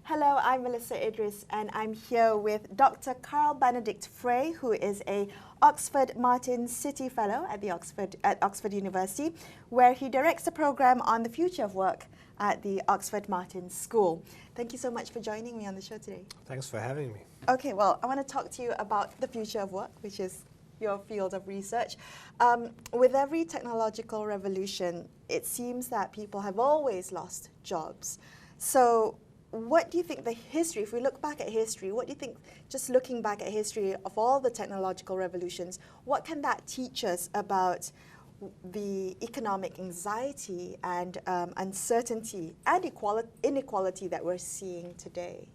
Hello, I'm Melisa Idris, and I'm here with Dr. Carl Benedict Frey, who is a Oxford Martin City Fellow at Oxford University, where he directs a program on the future of work at the Oxford Martin School. Thank you so much for joining me on the show today. Thanks for having me. Okay, well, I want to talk to you about the future of work, which is your field of research. With every technological revolution, it seems that people have always lost jobs. So what do you think the history, if we look back at history, what do you think, just looking back at history of all the technological revolutions, what can that teach us about the economic anxiety and uncertainty and inequality that we're seeing today?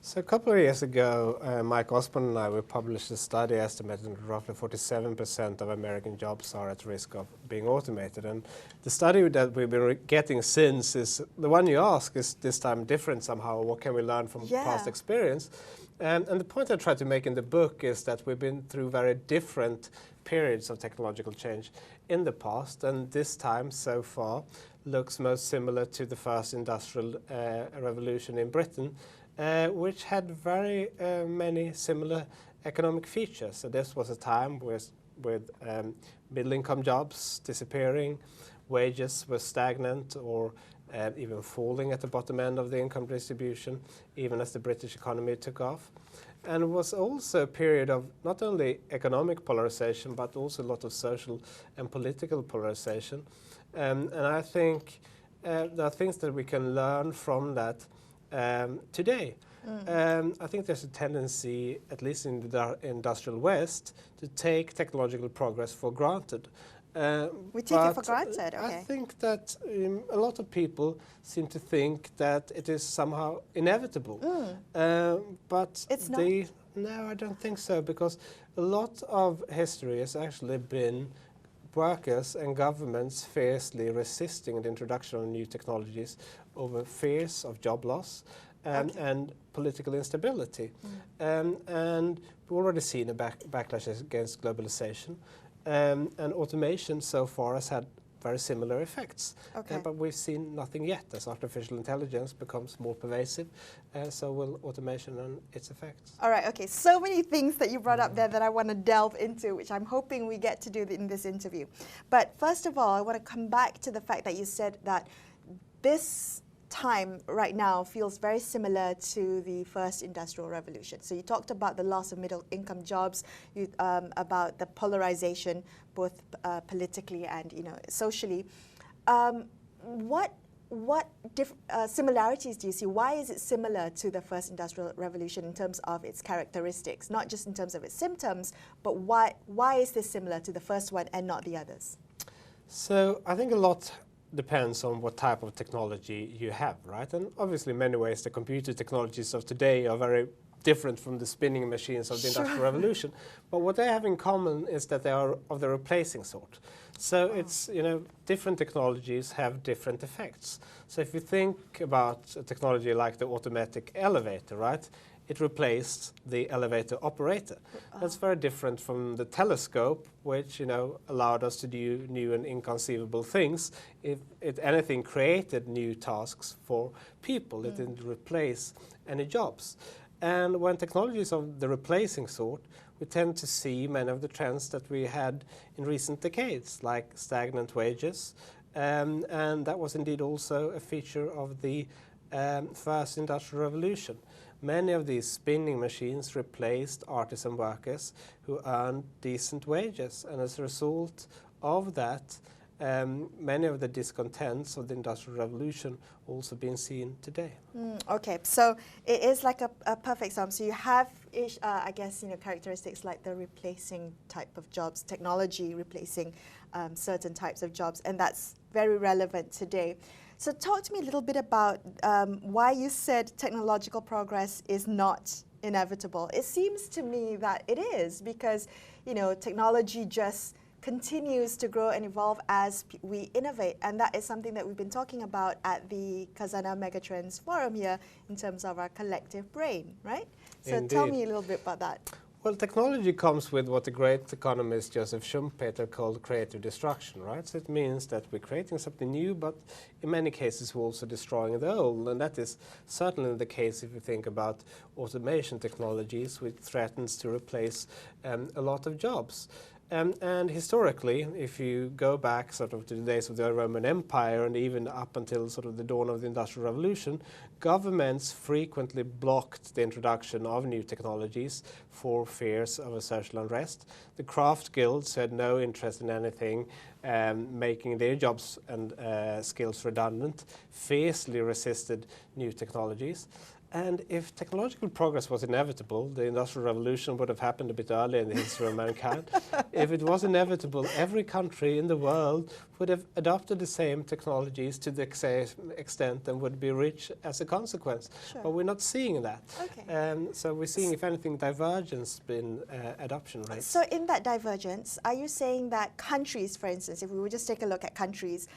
So a couple of years ago, Mike Osborne and I, we published a study estimating that roughly 47% of American jobs are at risk of being automated. And the study that we've been getting since is, the one you ask is this time different somehow. What can we learn from past experience? And the point I try to make in the book is that we've been through very different periods of technological change in the past, and this time so far looks most similar to the first industrial revolution in Britain, which had very many similar economic features. So this was a time with middle-income jobs disappearing, wages were stagnant or even falling at the bottom end of the income distribution, even as the British economy took off. And it was also a period of not only economic polarization, but also a lot of social and political polarization. And I think there are things that we can learn from that today. I think there's a tendency, at least in the industrial West, to take technological progress for granted. We take it for granted, okay. I think that a lot of people seem to think that it is somehow inevitable. But it's not? No, I don't think so, because a lot of history has actually been workers and governments fiercely resisting the introduction of new technologies over fears of job loss and political instability. And we've already seen a backlash against globalization. And automation so far has had very similar effects. But we've seen nothing yet as artificial intelligence becomes more pervasive. So will automation and its effects. All right, okay. So many things that you brought up there that I want to delve into, which I'm hoping we get to do in this interview. But first of all, I want to come back to the fact that you said that this time right now feels very similar to the first industrial revolution. So you talked about the loss of middle income jobs, about the polarization both politically and socially. What similarities do you see? Why is it similar to the first industrial revolution in terms of its characteristics, not just in terms of its symptoms, but why is this similar to the first one and not the others? So I think a lot depends on what type of technology you have, right? And obviously in many ways the computer technologies of today are very different from the spinning machines of the Industrial Revolution. But what they have in common is that they are of the replacing sort. So it's, different technologies have different effects. So if you think about a technology like the automatic elevator, right? It replaced the elevator operator. That's very different from the telescope, which allowed us to do new and inconceivable things. If it anything created new tasks for people, it didn't replace any jobs. And when technology is of the replacing sort, we tend to see many of the trends that we had in recent decades, like stagnant wages, and that was indeed also a feature of the first industrial revolution. Many of these spinning machines replaced artisan workers who earned decent wages, and as a result of that, many of the discontents of the Industrial Revolution also being seen today. Okay, so it is like a perfect sum. So you have, I guess, characteristics like the replacing type of jobs, technology replacing certain types of jobs, and that's very relevant today. So talk to me a little bit about why you said technological progress is not inevitable. It seems to me that it is, because technology just continues to grow and evolve as we innovate, and that is something that we've been talking about at the Khazanah Megatrends Forum here in terms of our collective brain, right? So Indeed. tell me a little bit about that. Well, technology comes with what the great economist Joseph Schumpeter called creative destruction, right? So it means that we're creating something new, but in many cases we're also destroying the old. And that is certainly the case if you think about automation technologies, which threatens to replace a lot of jobs. And historically, if you go back sort of to the days of the Roman Empire and even up until sort of the dawn of the Industrial Revolution, governments frequently blocked the introduction of new technologies for fears of a social unrest. The craft guilds had no interest in anything making their jobs and skills redundant, fiercely resisted new technologies. And if technological progress was inevitable, the Industrial Revolution would have happened a bit earlier in the history of mankind. If it was inevitable, every country in the world would have adopted the same technologies to the same extent and would be rich as a consequence. Sure. But we're not seeing that. Okay. So we're seeing, if anything, divergence in adoption rates. So in that divergence, are you saying that countries, for instance, if we would just take a look at countries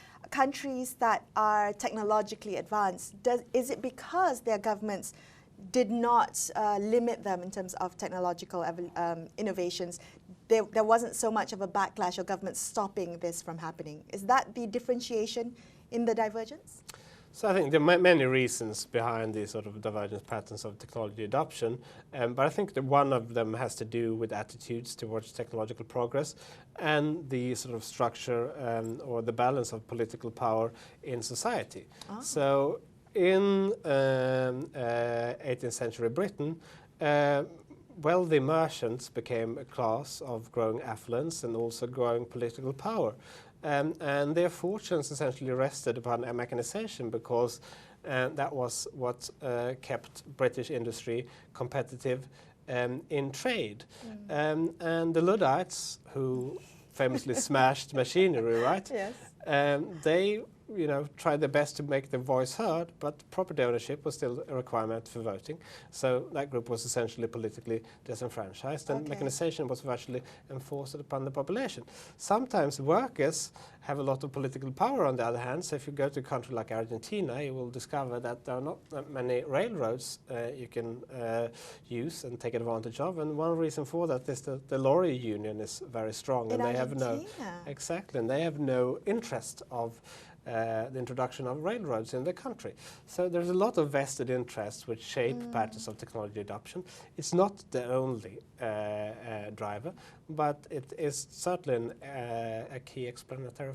that are technologically advanced, is it because their governments did not limit them in terms of technological innovations? There wasn't so much of a backlash or government stopping this from happening. Is that the differentiation in the divergence? So I think there are many reasons behind these sort of divergence patterns of technology adoption, but I think that one of them has to do with attitudes towards technological progress and the sort of structure or the balance of political power in society. Oh. So in 18th century Britain, wealthy merchants became a class of growing affluence and also growing political power. And their fortunes essentially rested upon mechanization because that was what kept British industry competitive in trade. And the Luddites, who famously smashed machinery, right? Yes. They tried their best to make their voice heard, but property ownership was still a requirement for voting. So that group was essentially politically disenfranchised, and mechanization was virtually enforced upon the population. Sometimes workers have a lot of political power, on the other hand. So if you go to a country like Argentina, you will discover that there are not that many railroads you can use and take advantage of. And one reason for that is that the lorry union is very strong, and they have they have no interest of the introduction of railroads in the country. So there's a lot of vested interests which shape patterns of technology adoption. It's not the only driver, but it is certainly a key explanatory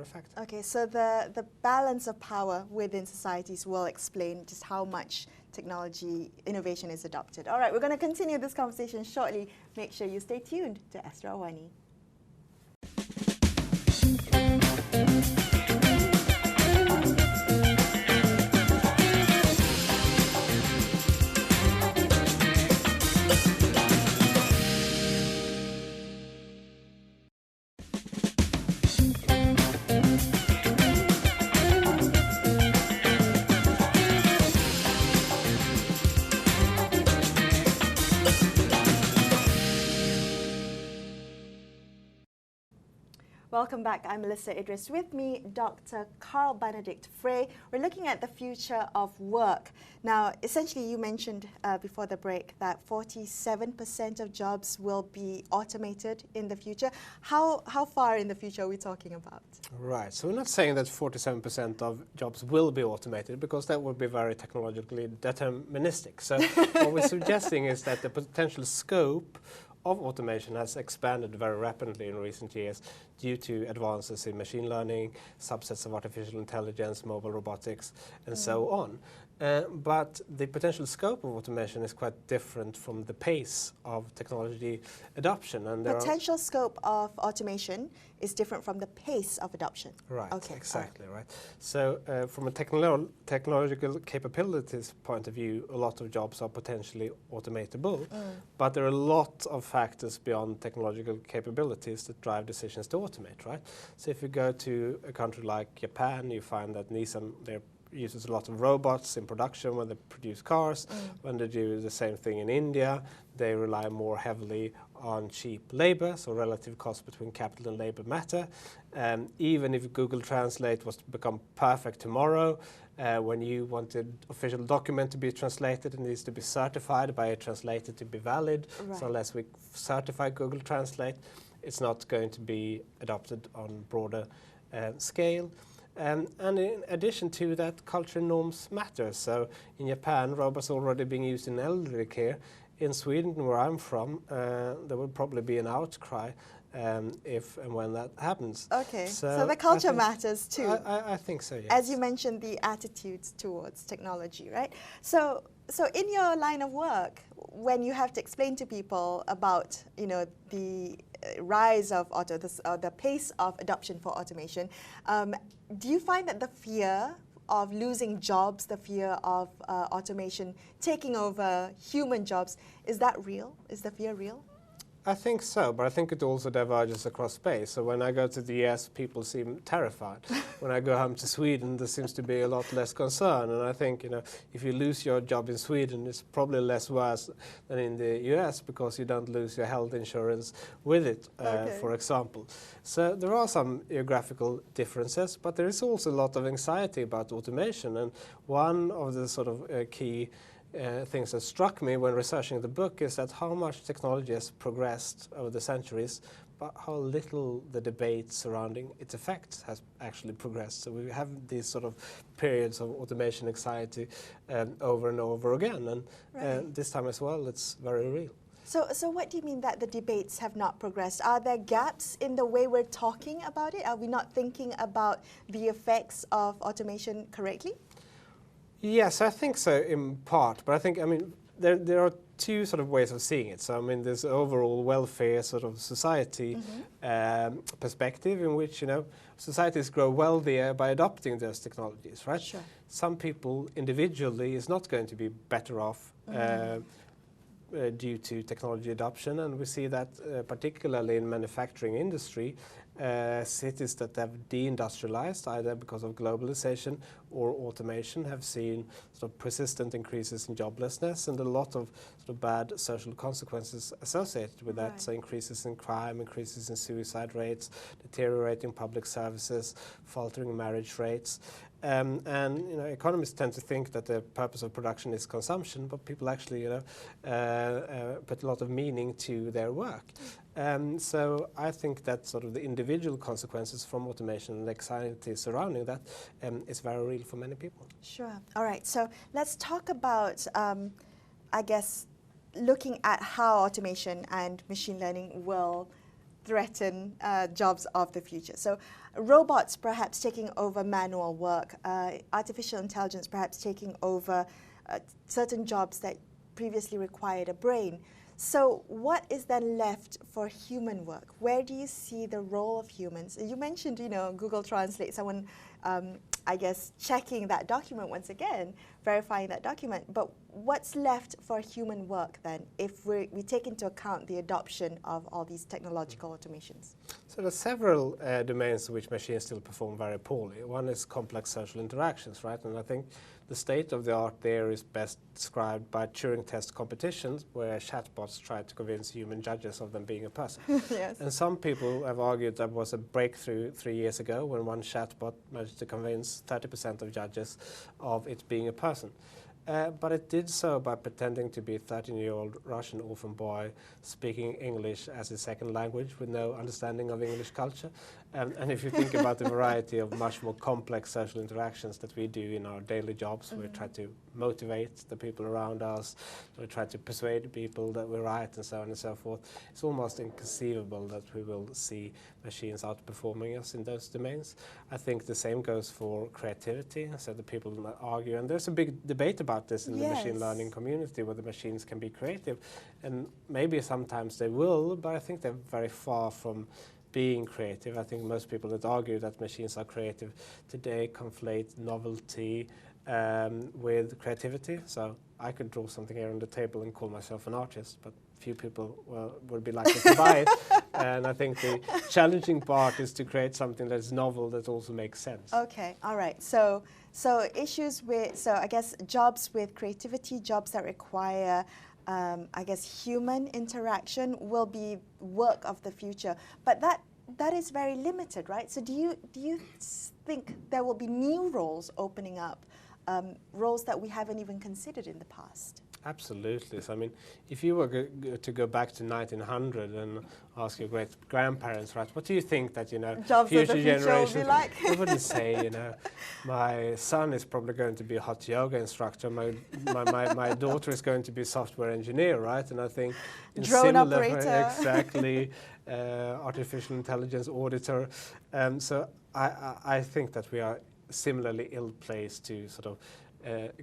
factor. Okay, so the balance of power within societies will explain just how much technology innovation is adopted. All right, we're going to continue this conversation shortly. Make sure you stay tuned to Astro AWANI. Welcome back. I'm Melisa Idris. With me, Dr. Carl Benedict Frey. We're looking at the future of work. Now, essentially, you mentioned before the break that 47% of jobs will be automated in the future. How far in the future are we talking about? Right. So we're not saying that 47% of jobs will be automated, because that would be very technologically deterministic. So what we're suggesting is that the potential scope of automation has expanded very rapidly in recent years due to advances in machine learning, subsets of artificial intelligence, mobile robotics, and so on. But the potential scope of automation is quite different from the pace of technology adoption. And potential scope of automation is different from the pace of adoption. Right, okay. Exactly, right. So from a technological capabilities point of view, a lot of jobs are potentially automatable, but there are a lot of factors beyond technological capabilities that drive decisions to automate, right? So if you go to a country like Japan, you find that Nissan, uses a lot of robots in production when they produce cars. When they do the same thing in India, they rely more heavily on cheap labor, so relative cost between capital and labor matter. Even if Google Translate was to become perfect tomorrow, when you want an official document to be translated, it needs to be certified by a translator to be valid. Right. So unless we certify Google Translate, it's not going to be adopted on broader scale. And in addition to that, culture norms matter. So in Japan, robots are already being used in elderly care. In Sweden, where I'm from, there will probably be an outcry if and when that happens. Okay, so the culture matters too. I think so, yes. As you mentioned, the attitudes towards technology, right? So in your line of work, when you have to explain to people about, the rise of the pace of adoption for automation, do you find that the fear of losing jobs, the fear of automation taking over human jobs, is that real? Is the fear real? I think so, but I think it also diverges across space. So when I go to the US, people seem terrified. When I go home to Sweden, there seems to be a lot less concern. And I think, if you lose your job in Sweden, it's probably less worse than in the US because you don't lose your health insurance with it, for example. So there are some geographical differences, but there is also a lot of anxiety about automation. And one of the sort of key things that struck me when researching the book is that how much technology has progressed over the centuries, but how little the debate surrounding its effects has actually progressed. So we have these sort of periods of automation anxiety over and over again, and this time as well, it's very real. So what do you mean that the debates have not progressed? Are there gaps in the way we're talking about it? Are we not thinking about the effects of automation correctly? Yes, I think so in part, but I think, there are two sort of ways of seeing it. So, there's overall welfare sort of society perspective in which, societies grow wealthier by adopting those technologies, right? Sure. Some people individually is not going to be better off due to technology adoption, and we see that particularly in manufacturing industry, cities that have deindustrialized either because of globalization or automation have seen sort of persistent increases in joblessness and a lot of sort of bad social consequences associated with that. So increases in crime, increases in suicide rates, deteriorating public services, faltering marriage rates. And economists tend to think that the purpose of production is consumption, but people actually put a lot of meaning to their work. So I think that sort of the individual consequences from automation and the anxiety surrounding that is very real for many people. Sure. All right. So let's talk about, I guess, looking at how automation and machine learning will threaten jobs of the future. So robots perhaps taking over manual work, artificial intelligence perhaps taking over certain jobs that previously required a brain. So what is then left for human work? Where do you see the role of humans? You mentioned, Google Translate, someone, I guess, checking that document once again, verifying that document. But what's left for human work then, if we take into account the adoption of all these technological automations? So there are several domains in which machines still perform very poorly. One is complex social interactions, right? And I think the state of the art there is best described by Turing test competitions, where chatbots try to convince human judges of them being a person. Yes. And some people have argued that was a breakthrough 3 years ago when one chatbot managed to convince 30% of judges of it being a person. But it did so by pretending to be a 13-year-old Russian orphan boy speaking English as a second language with no understanding of English culture. And if you think about the variety of much more complex social interactions that we do in our daily jobs, we try to motivate the people around us, we try to persuade people that we're right, and so on and so forth. It's almost inconceivable that we will see machines outperforming us in those domains. I think the same goes for creativity. So the people that argue, and there's a big debate about this in the machine learning community, whether machines can be creative. And maybe sometimes they will, but I think they're very far from being creative. I think most people that argue that machines are creative today conflate novelty with creativity. So I could draw something here on the table and call myself an artist, but few people would be likely to buy it. And I think the challenging part is to create something that is novel that also makes sense. Okay, all right. So I guess jobs with creativity, jobs that require I guess, human interaction will be work of the future. But that is very limited, right? So do you think there will be new roles opening up, roles that we haven't even considered in the past? Absolutely. So, I mean, if you were to go back to 1900 and ask your great-grandparents, right, what do you think that, Jobs future of the future generations will be like? they wouldn't say, my son is probably going to be a hot yoga instructor, my daughter is going to be a software engineer, right? And I think in Drone similar, operator. exactly, artificial intelligence auditor. So I think that we are similarly ill-placed to sort of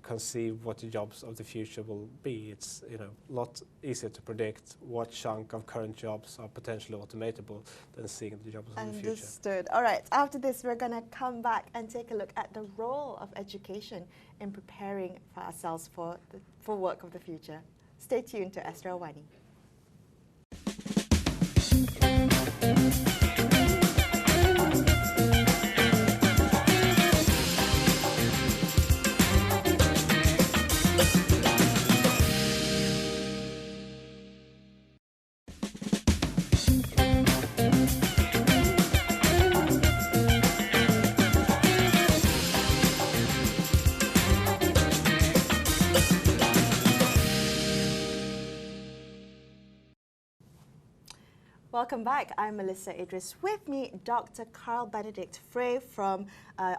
conceive what the jobs of the future will be. It's a lot easier to predict what chunk of current jobs are potentially automatable than seeing the jobs of the future. Understood. All right. After this, we're going to come back and take a look at the role of education in preparing for ourselves for work of the future. Stay tuned to Astro AWANI. Welcome back. I'm Melisa Idris. With me, Dr. Carl Benedict Frey from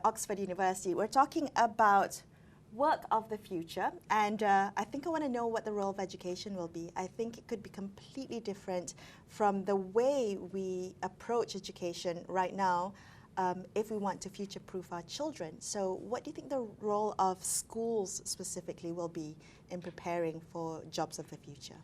Oxford University. We're talking about work of the future, and I think I want to know what the role of education will be. I think it could be completely different from the way we approach education right now if we want to future-proof our children. So what do you think the role of schools specifically will be in preparing for jobs of the future?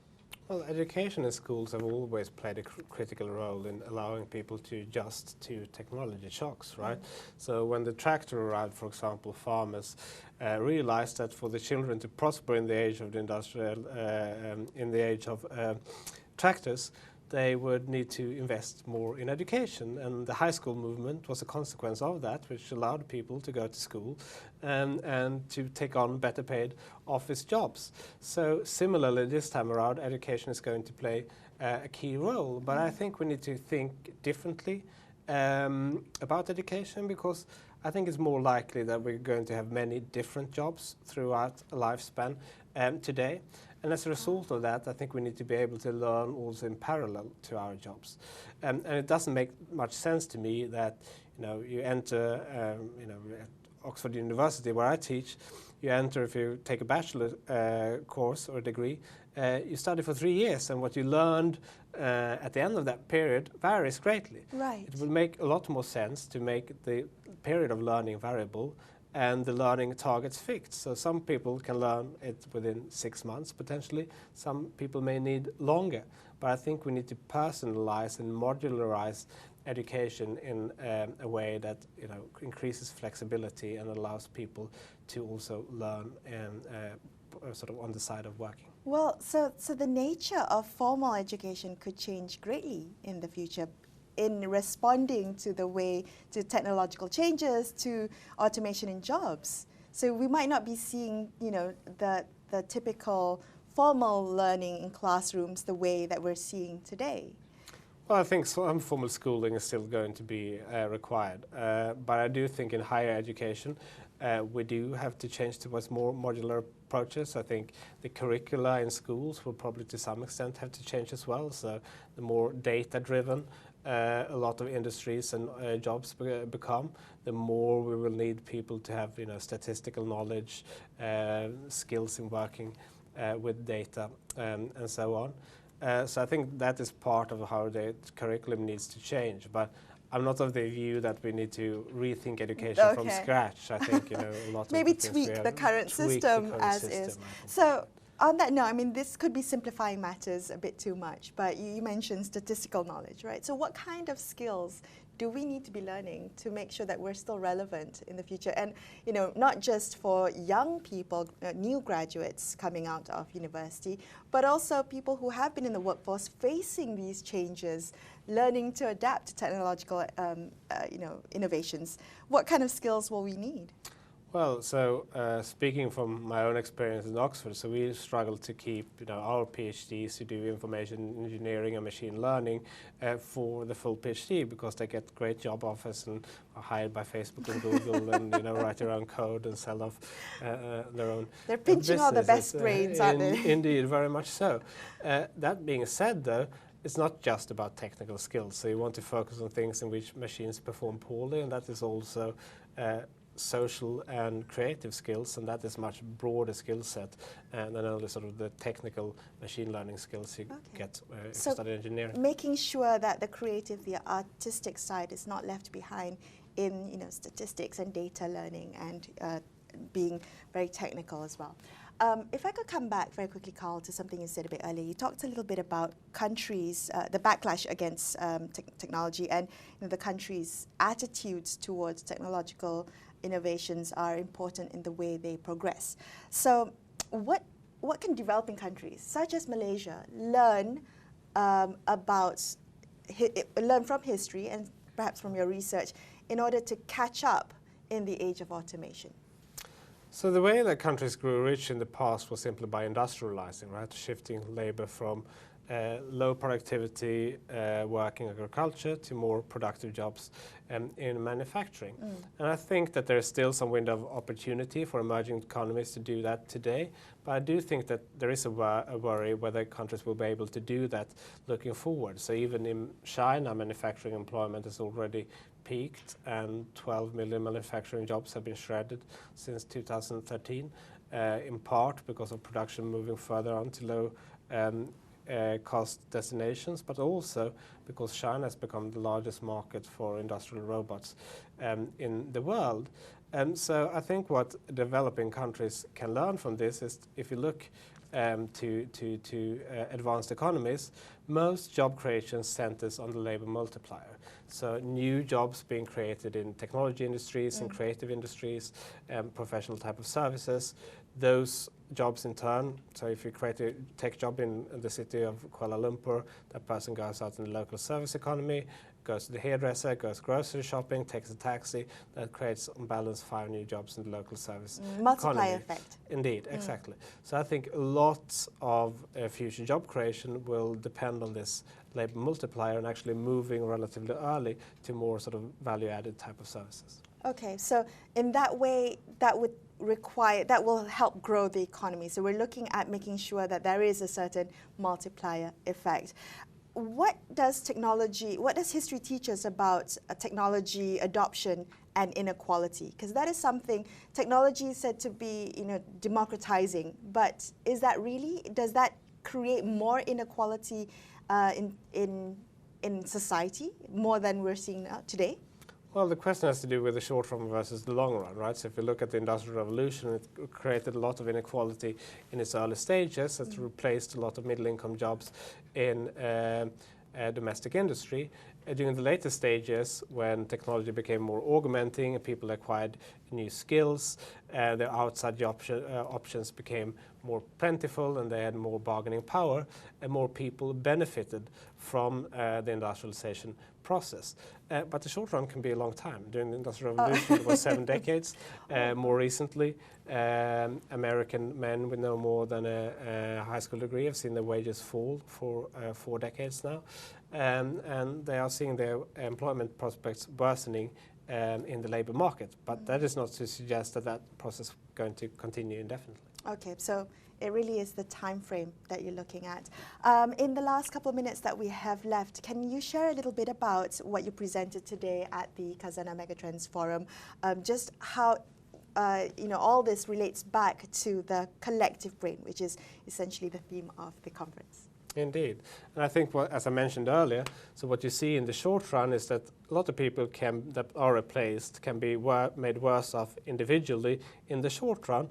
Well, education in schools have always played a critical role in allowing people to adjust to technology shocks, right? So when the tractor arrived, for example, farmers realized that for the children to prosper in the age of the tractors, they would need to invest more in education, and the high school movement was a consequence of that, which allowed people to go to school and to take on better paid office jobs. So similarly, this time around, education is going to play a key role, but I think we need to think differently about education, because I think it's more likely that we're going to have many different jobs throughout a lifespan today. And as a result of that, I think we need to be able to learn also in parallel to our jobs. And it doesn't make much sense to me that you enter at Oxford University, where I teach, you enter, if you take a bachelor course or degree, you study for 3 years, and what you learned at the end of that period varies greatly. Right. It will make a lot more sense to make the period of learning variable and the learning targets fixed. So some people can learn it within 6 months potentially. Some people may need longer. But I think we need to personalize and modularize education in a way that increases flexibility and allows people to also learn sort of on the side of working. Well, so the nature of formal education could change greatly in the future, in responding to to technological changes, to automation in jobs. So we might not be seeing, the typical formal learning in classrooms the way that we're seeing today. Well, I think some formal schooling is still going to be required, but I do think in higher education we do have to change towards more modular approaches. I think the curricula in schools will probably to some extent have to change as well, so the more data-driven a lot of industries and jobs become, the more we will need people to have statistical knowledge, skills in working with data, and so on. So I think that is part of how the curriculum needs to change. But I'm not of the view that we need to rethink education from scratch. I think a lot maybe of tweak the current system as is. So on that note, I mean, this could be simplifying matters a bit too much, but you mentioned statistical knowledge, right? So what kind of skills do we need to be learning to make sure that we're still relevant in the future? And, not just for young people, new graduates coming out of university, but also people who have been in the workforce facing these changes, learning to adapt to technological, innovations. What kind of skills will we need? Well, so speaking from my own experience in Oxford, so we struggle to keep our PhDs who do information engineering and machine learning for the full PhD, because they get great job offers and are hired by Facebook and Google and write their own code and sell off their own. They're pinching all the best brains, aren't they? Indeed, very much so. That being said, though, it's not just about technical skills. So you want to focus on things in which machines perform poorly, and that is also social and creative skills, and that is much broader skill set than only sort of the technical machine learning skills you get if you study engineering. Making sure that the creative, the artistic side is not left behind in statistics and data learning and being very technical as well. If I could come back very quickly, Carl, to something you said a bit earlier. You talked a little bit about countries, the backlash against technology, and the countries' attitudes towards technological innovations are important in the way they progress. So what can developing countries, such as Malaysia, learn learn from history and perhaps from your research in order to catch up in the age of automation? So the way that countries grew rich in the past was simply by industrializing, right? Shifting labor from low productivity working agriculture to more productive jobs in manufacturing. And I think that there is still some window of opportunity for emerging economies to do that today, but I do think that there is a worry whether countries will be able to do that looking forward. So even in China, manufacturing employment has already peaked, and 12 million manufacturing jobs have been shredded since 2013, in part because of production moving further on to low cost destinations, but also because China has become the largest market for industrial robots in the world. And so I think what developing countries can learn from this is, if you look to advanced economies, most job creation centers on the labor multiplier. So new jobs being created in technology industries, in creative industries, professional type of services. Those jobs in turn, so if you create a tech job in the city of Kuala Lumpur, that person goes out in the local service economy, goes to the hairdresser, goes grocery shopping, takes a taxi. That creates, on balance, 5 new jobs in the local service multiplier economy. effect. Indeed, exactly. So I think lots of future job creation will depend on this labor multiplier and actually moving relatively early to more sort of value-added type of services. Okay, so in that way, that will help grow the economy. So we're looking at making sure that there is a certain multiplier effect. What does history teach us about technology adoption and inequality? Because that is something, technology is said to be, democratizing, but is that really, does that create more inequality in society, more than we're seeing now today? Well, the question has to do with the short run versus the long run, right? So if you look at the Industrial Revolution, it created a lot of inequality in its early stages. It replaced a lot of middle-income jobs in domestic industry. During the later stages, when technology became more augmenting and people acquired new skills, the outside options became more plentiful and they had more bargaining power, and more people benefited from the industrialization process. But the short run can be a long time. During the Industrial Revolution, it was 7 decades. More recently, American men with no more than a high school degree have seen their wages fall for 4 decades now. And they are seeing their employment prospects worsening in the labor market. But that is not to suggest that that process is going to continue indefinitely. Okay, so it really is the time frame that you're looking at. In the last couple of minutes that we have left, can you share a little bit about what you presented today at the Khazanah Megatrends Forum? Just how all this relates back to the collective brain, which is essentially the theme of the conference. Indeed. And I think, as I mentioned earlier, so what you see in the short run is that a lot of people that are replaced can be made worse off individually in the short run.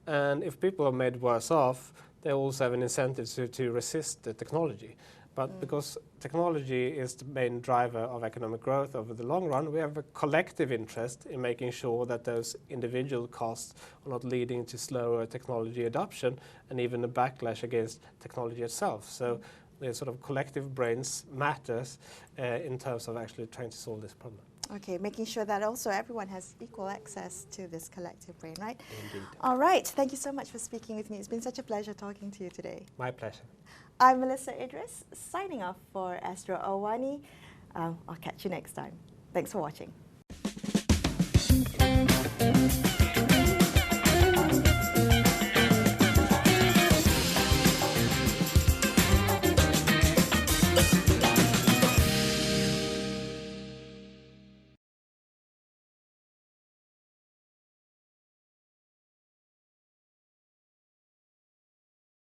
And if people are made worse off, they also have an incentive to resist the technology. But because technology is the main driver of economic growth over the long run, we have a collective interest in making sure that those individual costs are not leading to slower technology adoption and even a backlash against technology itself. So the sort of collective brains matters in terms of actually trying to solve this problem. Okay, making sure that also everyone has equal access to this collective brain, right? Indeed. All right, thank you so much for speaking with me. It's been such a pleasure talking to you today. My pleasure. I'm Melisa Idris, signing off for Astro AWANI. I'll catch you next time. Thanks for watching.